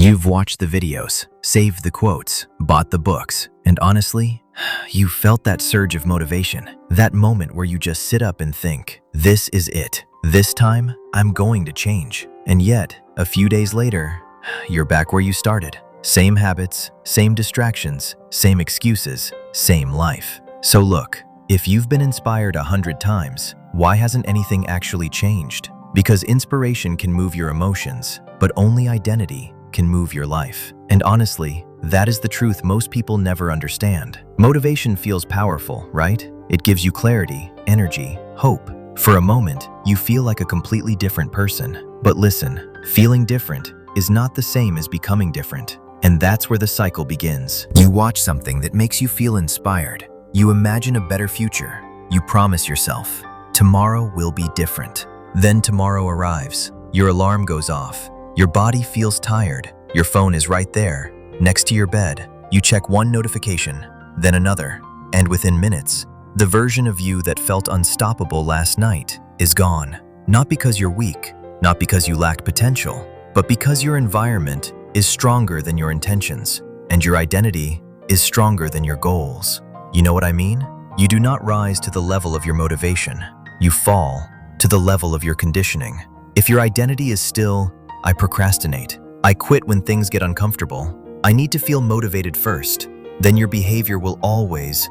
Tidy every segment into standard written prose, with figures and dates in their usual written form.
You've watched the videos, saved the quotes, bought the books, and honestly, you felt that surge of motivation, that moment where you just sit up and think, this is it. This time, I'm going to change. And yet, a few days later, you're back where you started. Same habits, same distractions, same excuses, same life. So look, if you've been inspired 100 times, why hasn't anything actually changed? Because inspiration can move your emotions, but only identity can move your life. And honestly, that is the truth most people never understand. Motivation feels powerful, right? It gives you clarity, energy, hope. For a moment, you feel like a completely different person. But listen, feeling different is not the same as becoming different. And that's where the cycle begins. You watch something that makes you feel inspired. You imagine a better future. You promise yourself, tomorrow will be different. Then tomorrow arrives. Your alarm goes off. Your body feels tired. Your phone is right there, next to your bed. You check one notification, then another, and within minutes, the version of you that felt unstoppable last night is gone. Not because you're weak, not because you lacked potential, but because your environment is stronger than your intentions, and your identity is stronger than your goals. You know what I mean? You do not rise to the level of your motivation. You fall to the level of your conditioning. If your identity is still, I procrastinate, I quit when things get uncomfortable, I need to feel motivated first, then your behavior will always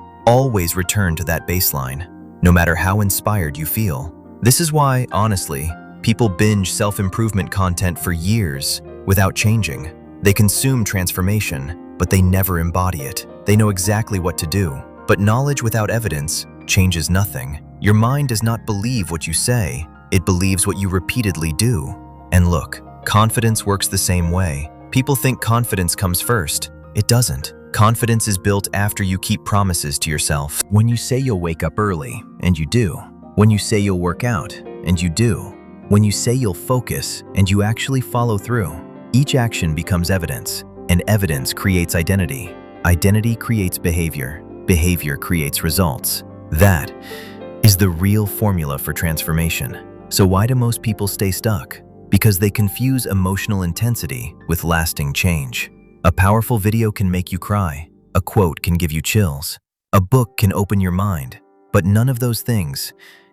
return to that baseline, no matter how inspired you feel. This is why, honestly, people binge self-improvement content for years without changing. They consume transformation, but they never embody it. They know exactly what to do, but knowledge without evidence changes nothing. Your mind does not believe what you say, it believes what you repeatedly do. And look, confidence works the same way. People think confidence comes first. It doesn't. Confidence is built after you keep promises to yourself. When you say you'll wake up early, and you do. When you say you'll work out, and you do. When you say you'll focus, and you actually follow through. Each action becomes evidence, and evidence creates identity. Identity creates behavior. Behavior creates results. That is the real formula for transformation. So why do most people stay stuck? Because they confuse emotional intensity with lasting change. A powerful video can make you cry. A quote can give you chills. A book can open your mind. But none of those things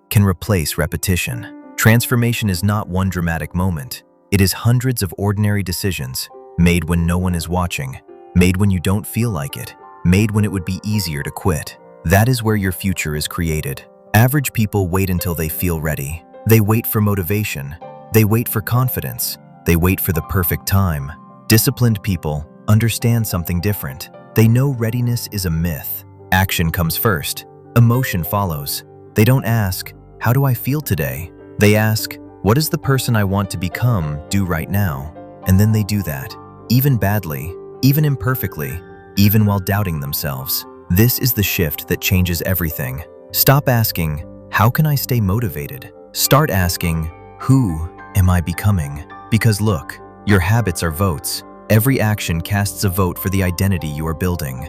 can replace repetition. Transformation is not one dramatic moment. It is hundreds of ordinary decisions, made when no one is watching, made when you don't feel like it, made when it would be easier to quit. That is where your future is created. Average people wait until they feel ready. They wait for motivation. They wait for confidence. They wait for the perfect time. Disciplined people understand something different. They know readiness is a myth. Action comes first. Emotion follows. They don't ask, how do I feel today? They ask, what does the person I want to become do right now? And then they do that, even badly, even imperfectly, even while doubting themselves. This is the shift that changes everything. Stop asking, how can I stay motivated? Start asking, who am I becoming? Because look, your habits are votes. Every action casts a vote for the identity you are building.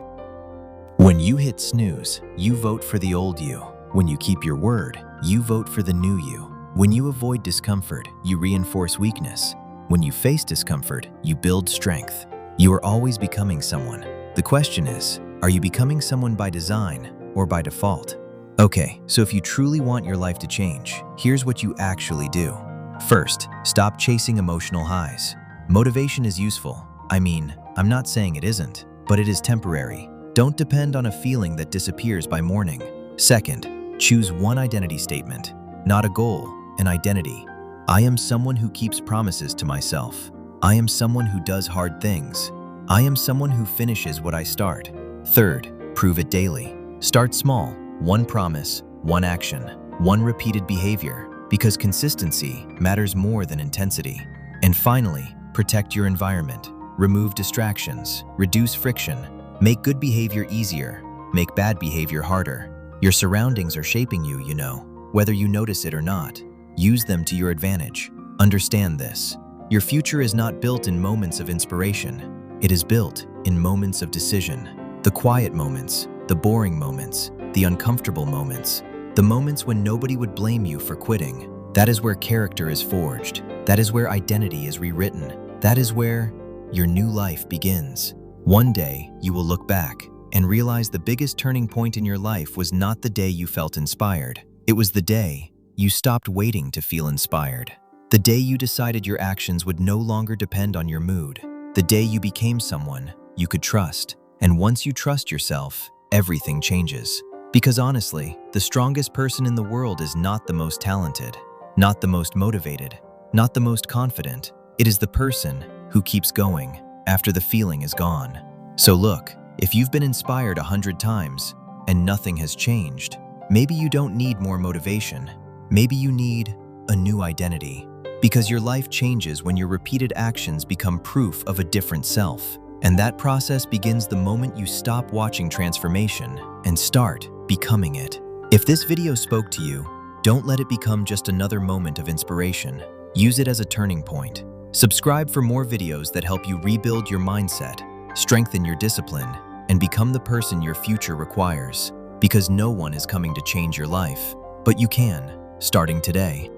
When you hit snooze, you vote for the old you. When you keep your word, you vote for the new you. When you avoid discomfort, you reinforce weakness. When you face discomfort, you build strength. You are always becoming someone. The question is, are you becoming someone by design or by default? Okay, so if you truly want your life to change, here's what you actually do. First, stop chasing emotional highs. Motivation is useful. I'm not saying it isn't, but it is temporary. Don't depend on a feeling that disappears by morning. Second, choose one identity statement, not a goal, an identity. I am someone who keeps promises to myself. I am someone who does hard things. I am someone who finishes what I start. Third, prove it daily. Start small, one promise, one action, one repeated behavior, because consistency matters more than intensity. And finally, protect your environment. Remove distractions, reduce friction, make good behavior easier, make bad behavior harder. Your surroundings are shaping you, whether you notice it or not. Use them to your advantage. Understand this. Your future is not built in moments of inspiration. It is built in moments of decision. The quiet moments, the boring moments, the uncomfortable moments, the moments when nobody would blame you for quitting. That is where character is forged. That is where identity is rewritten. That is where your new life begins. One day, you will look back and realize the biggest turning point in your life was not the day you felt inspired. It was the day you stopped waiting to feel inspired. The day you decided your actions would no longer depend on your mood. The day you became someone you could trust. And once you trust yourself, everything changes. Because honestly, the strongest person in the world is not the most talented, not the most motivated, not the most confident. It is the person who keeps going after the feeling is gone. So look, if you've been inspired 100 times and nothing has changed, maybe you don't need more motivation. Maybe you need a new identity. Because your life changes when your repeated actions become proof of a different self. And that process begins the moment you stop watching transformation and start becoming it. If this video spoke to you, don't let it become just another moment of inspiration. Use it as a turning point. Subscribe for more videos that help you rebuild your mindset, strengthen your discipline, and become the person your future requires. Because no one is coming to change your life, but you can, starting today.